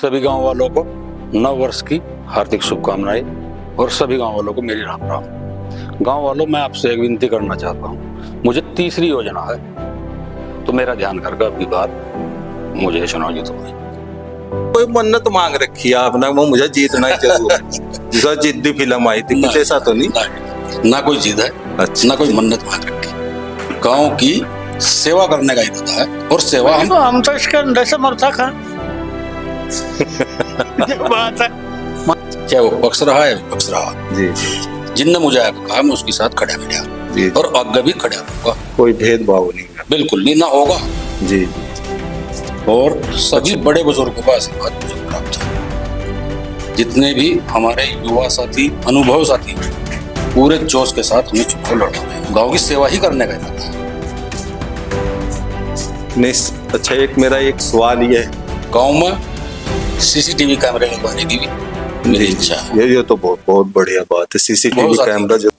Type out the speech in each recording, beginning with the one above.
सभी गांव वालों को नव वर्ष की हार्दिक शुभकामनाएं और सभी गांव वालों को मेरी राम राम। गांव वालों, मैं आपसे एक विनती करना चाहता हूं। मुझे तीसरी योजना है, तो मेरा ध्यान करके अब की बार मुझे चुनाव जितवाएं। कोई मन्नत मांग रखी है आपने, वो मुझे जीतना ही जरूर है। जो जिद्दी फिल्म आई थी, कुछ ऐसा तो नहीं? ना कोई जिद है, अच्छा, ना कोई मन्नत मांग रखी। गांव की सेवा करने का इरादा है और सेवा हम तो इसके अंदर से मरता खा बात है। चाहे वो पक्ष रहा है विपक्ष रहा, जी जी, जिनने मुझे कहा मैं उसके साथ खड़ा मिला जी, और आगे भी खड़ा रहूंगा। कोई भेदभाव नहीं है। बिल्कुल नहीं, ना होगा। जी, और सभी बड़े बुजुर्गों का आशीर्वाद मुझे प्राप्त है। जितने भी हमारे युवा साथी, अनुभव साथी, पूरे जोश के साथ हमें चुनाव लड़ना है। गांव की सेवा ही करने का इरादा है। नहीं, अच्छा, एक मेरा एक सवाल ये है, गांव में सीसीटीवी कैमरे लगवाने की भी मेरी इच्छा है। ये तो बहुत बहुत बढ़िया बात है। सीसीटीवी कैमरा जो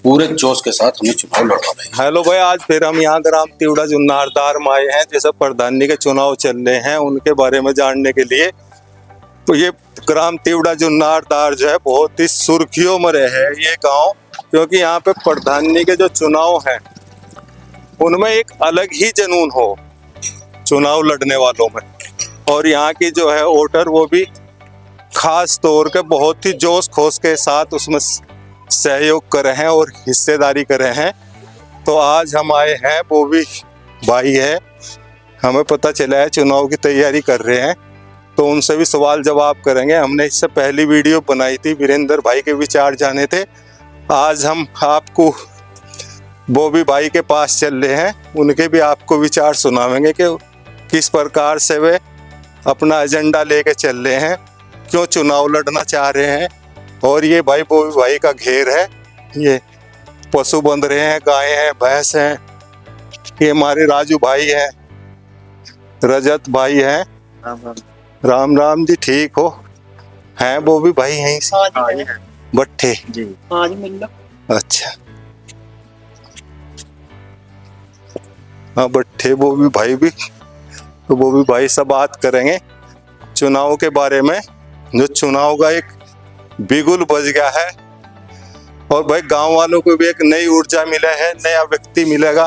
पूरे जोश के साथ हमें चुनाव लड़ना है। हेलो भाई, आज फिर हम यहाँ ग्राम तिवड़ा जुन्नारदार में आए हैं। जैसे प्रधानी के चुनाव चल रहे हैं, उनके बारे में जानने के लिए। तो ये ग्राम तिवड़ा जुन्नारदार जो है बहुत ही सुर्खियों में रहे है ये गांव, क्योंकि यहाँ पे प्रधानी के जो चुनाव हैं उनमें एक अलग ही जुनून हो चुनाव लड़ने वालों में। और यहाँ की जो है वोटर, वो भी खास तौर के बहुत ही जोश खोश के साथ उसमें सहयोग कर रहे हैं और हिस्सेदारी कर रहे हैं। तो आज हम आए हैं, वो भी भाई है, हमें पता चला है चुनाव की तैयारी कर रहे हैं, तो उनसे भी सवाल जवाब करेंगे। हमने इससे पहली वीडियो बनाई थी, वीरेंद्र भाई के विचार जाने थे। आज हम आपको वो भी भाई के पास चल रहे हैं, उनके भी आपको विचार सुनावेंगे कि किस प्रकार से वे अपना एजेंडा लेके चल रहे हैं, क्यों चुनाव लड़ना चाह रहे हैं। और ये भाई वो भी भाई का घेर है, ये पशु बंध रहे हैं, गाय हैं, भैंस हैं। ये हमारे राजू भाई हैं, रजत भाई हैं। राम राम जी, ठीक हो? हैं वो भी भाई हैं बट्ठे जी, आज मिल लो। अच्छा, हाँ बट्ठे वो भी भाई भी, तो वो भी भाई सब बात करेंगे चुनाव के बारे में। जो चुनाव का एक बिगुल बज गया है, और भाई गांव वालों को भी एक नई ऊर्जा मिला है, नया व्यक्ति मिलेगा,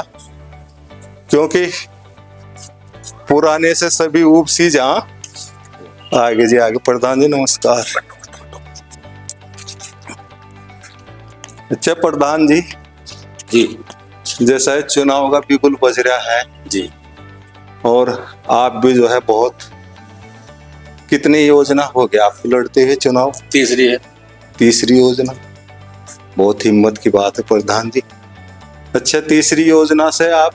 क्योंकि पुराने से सभी ऊब सी जहां आगे जी आगे। प्रधान जी नमस्कार। अच्छा प्रधान जी, जी जैसा चुनाव का बिगुल बज रहा है जी, और आप भी जो है बहुत, कितनी योजना हो गया आपको लड़ते हुए चुनाव? तीसरी है। तीसरी योजना, बहुत हिम्मत की बात है प्रधान जी। अच्छा, तीसरी योजना से आप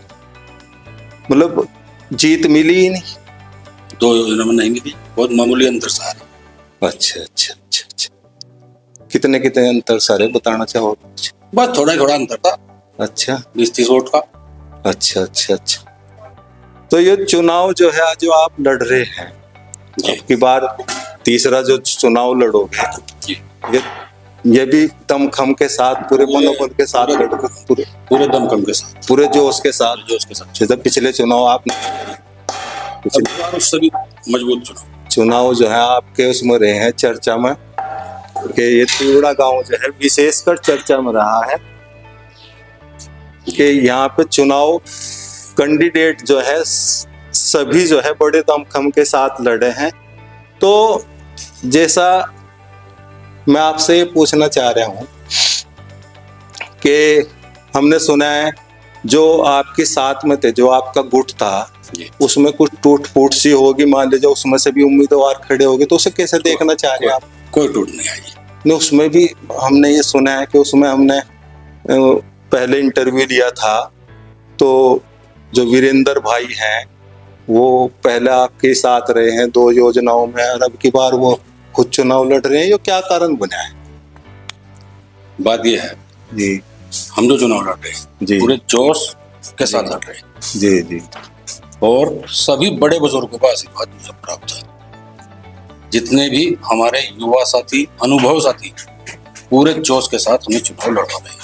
मतलब जीत मिली ही नहीं? दो योजना में नहीं मिली, बहुत मामूली अंतर सा है। अच्छा अच्छा अच्छा अच्छा, कितने कितने अंतर सारे बताना चाहोगे? बस थोड़ा ही थोड़ा अंतर था। अच्छा, 20-30 वोट का। अच्छा अच्छा अच्छा। तो ये चुनाव जो है जो आप लड़ रहे हैं, आपकी बार तीसरा जो चुनाव लड़ोगे, ये भी दमखम के साथ, पूरे मनोबल के साथ लड़ोगे? पूरे दमखम के साथ, पूरे जोश के साथ? जोश के साथ। जैसे पिछले चुनाव आपने, उससे भी मजबूत चुनाव जो है आपके उसमें रहे हैं चर्चा में, कि ये तिवड़ा गांव जो है विशेषकर चर्चा में रहा है कि यहाँ पे चुनाव कैंडिडेट जो है सभी जो है बड़े दमखम के साथ लड़े हैं। तो जैसा मैं आपसे ये पूछना चाह रहा हूँ कि हमने सुना है जो आपके साथ में थे, जो आपका गुट था, उसमें कुछ टूट फूट सी होगी, मान लीजिए उसमें से भी उम्मीदवार खड़े होंगे, तो उसे कैसे देखना चाह रहे हैं आप? कोई टूट नहीं आई नहीं, उसमें भी हमने ये सुना है कि उसमें हमने पहले इंटरव्यू लिया था, तो जो वीरेंद्र भाई हैं वो पहले आपके साथ रहे हैं 2 योजनाओं में, और अब की बार वो खुद चुनाव लड़ रहे हैं। ये क्या कारण बना है? बात ये है जी, हम जो चुनाव लड़ रहे हैं जी, पूरे जोश के साथ लड़ रहे हैं। जी जी, और सभी बड़े बुजुर्गों का आशीर्वाद मुझे प्राप्त है। जितने भी हमारे युवा साथी, अनुभव साथी, पूरे जोश के साथ हमें चुनाव लड़ना है।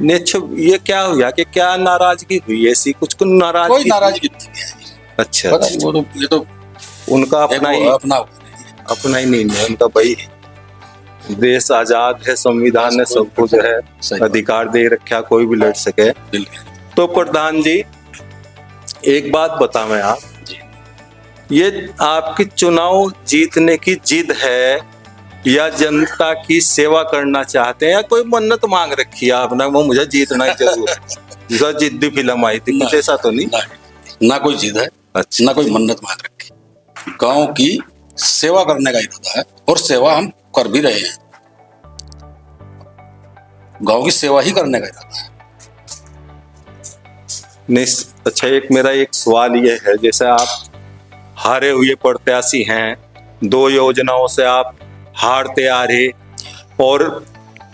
ये क्या हुआ कि क्या नाराजगी हुई ऐसी? कुछ कोई नाराजगी? नाराजगी नहीं है। अच्छा, पता नहीं, वो तो ये तो उनका एक अपना वो ही अपना अपना ही नहीं है, उनका भाई देश आजाद है, संविधान ने सबको जो है सही बात। अधिकार दे रखा, कोई भी लड़ सके। बिल्कुल तो प्रधान जी एक बात बतावें आप, जी। ये आपकी चुनाव जीतने की जिद है या जनता की सेवा करना चाहते हैं, या कोई मन्नत मांग रखी है आपने, वो मुझे जीतना ही जरूर है, जैसा जिद्दी फिल्म आई थी, कुछ ऐसा तो नहीं? ना कोई जिद है, अच्छा, ना कोई मन्नत मांग रखी। गांव की सेवा करने का इरादा है और सेवा हम कर भी रहे हैं। गांव की सेवा ही करने का इरादा है। नहीं। अच्छा, एक मेरा एक सवाल ये है, जैसे आप हारे हुए प्रत्याशी हैं, 2 योजनाओं से आप हारते आ रहे, और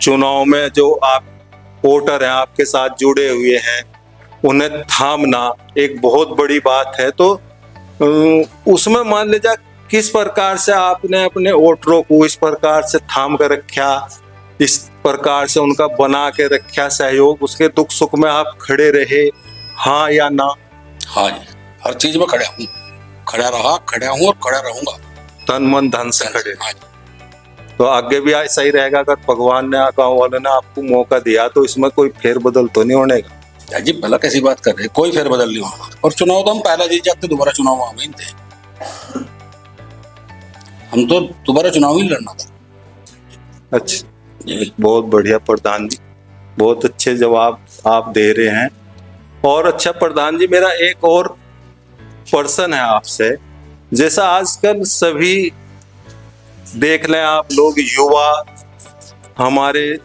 चुनाव में जो आप वोटर हैं आपके साथ जुड़े हुए हैं, उन्हें थामना एक बहुत बड़ी बात है। तो उसमें मान लीजिए किस प्रकार से आपने अपने वोटरों को इस प्रकार से थाम कर रखा, इस प्रकार से उनका बना के रखा सहयोग, उसके दुख सुख में आप खड़े रहे, हाँ या ना? हाँ जी, हर चीज में खड़ा हूँ, खड़ा रहा, खड़ा हूँ और खड़ा रहूंगा, तन मन धन से खड़े। हाँ जी। तो आगे भी ऐसा ही रहेगा, अगर भगवान ने गाँव वालों ने आपको मौका दिया तो इसमें कोई फेरबदल तो नहीं होने का? जी भला कैसी बात कर रहे हैं, कोई फेरबदल नहीं होगा। और चुनाव तो हम पहला जीत जाते, दोबारा चुनाव वहां नहीं थे, हम तो दोबारा चुनाव ही लड़ना था। अच्छा, बहुत बढ़िया प्रधान जी, बहुत अच्छे जवाब आप दे रहे हैं। और अच्छा प्रधान जी, मेरा एक और प्रश्न है आपसे, जैसा आजकल सभी देख लें आप लोग, युवा, हमारे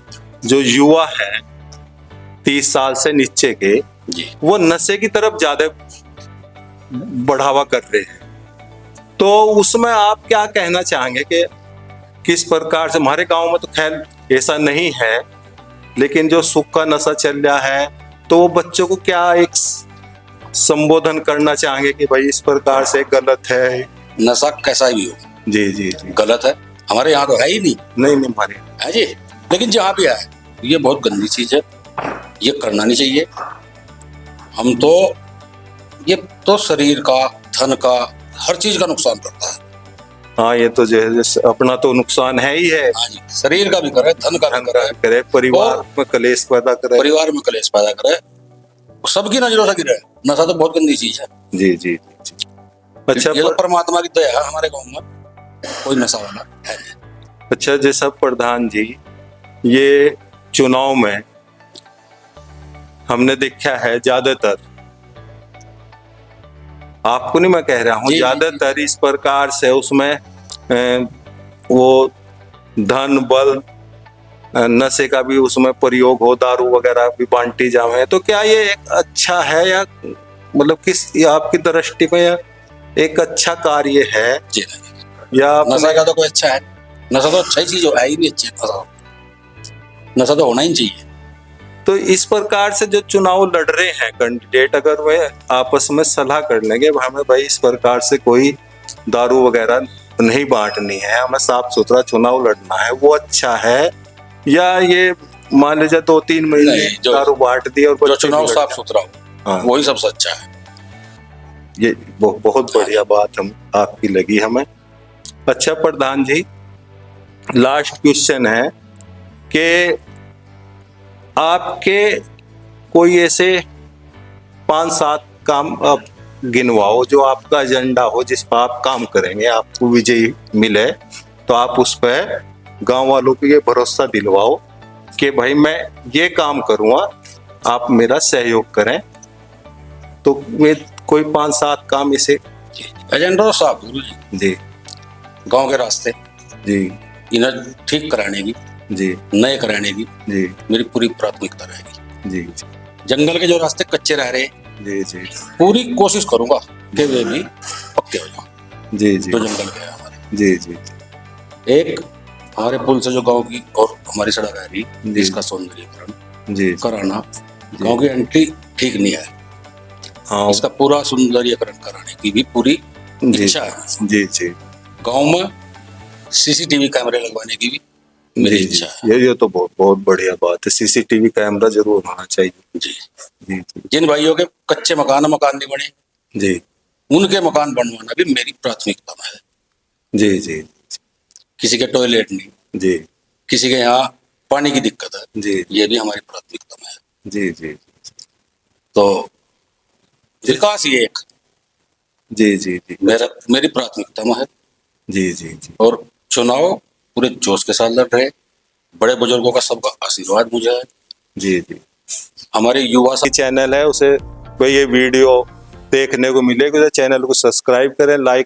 जो युवा हैं 30 साल से नीचे के, जी वो नशे की तरफ ज्यादा बढ़ावा कर रहे हैं। तो उसमें आप क्या कहना चाहेंगे कि किस प्रकार से, हमारे गांव में तो खैर ऐसा नहीं है, लेकिन जो सूखा नशा चल रहा है, तो वो बच्चों को क्या एक संबोधन करना चाहेंगे कि भाई इस प्रकार से गलत है? नशा कैसा भी हो, जी जी जी, गलत है। हमारे यहाँ तो है ही नहीं, नहीं नहीं हमारे है जी, लेकिन जहाँ भी है ये बहुत गंदी चीज है, ये करना नहीं चाहिए। हम तो ये तो शरीर का, धन का, हर चीज का नुकसान करता है। हाँ, ये तो जो है अपना तो नुकसान है ही है, हाँ जी, शरीर का भी करे, धन का भी करे, करे, परिवार में कलेश पैदा करे, परिवार में कलेश पैदा करे, सबकी नजरों से गिरे। नशा तो बहुत गंदी चीज है। जी जी जी। अच्छा, ये तो परमात्मा की दया है, हमारे गांव में कोई नशा वाला है नहीं। अच्छा, जैसा प्रधान जी, ये चुनाव में हमने देखा है ज्यादातर, आपको नहीं मैं कह रहा हूँ, ज्यादातर इस प्रकार से उसमें वो धन बल नशे का भी उसमें प्रयोग हो, दारू वगैरह भी बांटी जावे। तो क्या ये एक अच्छा है, या मतलब किस, या आपकी दृष्टि में एक अच्छा कार्य है, जी या नशा का तो कोई अच्छा है? नशा तो अच्छा ही चीज है ही नहीं, अच्छी नशा तो होना ही चाहिए। तो इस प्रकार से जो चुनाव लड़ रहे हैं कैंडिडेट, अगर वे आपस में सलाह कर लेंगे, हमें भाई इस प्रकार से कोई दारू वगैरह नहीं बांटनी है, हमें साफ सुथरा चुनाव लड़ना है, वो अच्छा है? या ये मान लीजिए 2-3 महीने दारू बांट दी और जो चुनाव साफ सुथरा हो, हाँ, वही सबसे अच्छा है। ये बहुत बढ़िया बात हम आपकी लगी हमें। अच्छा प्रधान जी, लास्ट क्वेश्चन है कि आपके कोई ऐसे 5-7 काम आप गिनवाओ जो आपका एजेंडा हो, जिस पर आप काम करेंगे, आपको विजयी मिले तो आप उस पर गांव वालों को ये भरोसा दिलवाओ कि भाई मैं ये काम करूंगा, आप मेरा सहयोग करें। तो वे कोई 5-7 काम इसे एजेंडा तो साफ गुरु जी, गांव के रास्ते जी इन्हें ठीक कराने की, जी नए कराने की जी मेरी पूरी प्राथमिकता रहेगी। जी जंगल के जो रास्ते कच्चे रह रहे, जी जी पूरी कोशिश करूंगा कि वे भी पक्के हो जाएं। जी जी जो जंगल के हैं हमारे, जी जी एक हमारे पुल से जो गांव की और हमारी सड़क आ रही, जी। इसका सौंदर्यीकरण जी कराना। गांव की एंट्री ठीक नहीं है, हाँ इसका पूरा सौंदर्यीकरण कराने की भी पूरी जी इच्छा है। जी जी गांव में सीसीटीवी कैमरे लगवाने की भी मेरी इच्छा है। ये तो बहुत बढ़िया बात है, सीसीटीवी कैमरा जरूर होना चाहिए। जी जी जी जिन भाइयों के कच्चे मकान नहीं बने, जी उनके मकान बनवाना भी मेरी प्राथमिकता में है। जी जी किसी के टॉयलेट नहीं, जी किसी के यहाँ पानी की दिक्कत है, जी ये भी हमारी प्राथमिकता में है। जी जी तो विकास ही एक जी जी जी मेरी प्राथमिकता में है। जी जी जी और चुनाव पूरे जोश के साथ लड़ रहे, बड़े बुजुर्गों का सबका आशीर्वाद मुझे है। जी जी हमारे युवा चैनल है, उसे कोई ये वीडियो देखने को मिलेगी, उसे चैनल को सब्सक्राइब करें, लाइक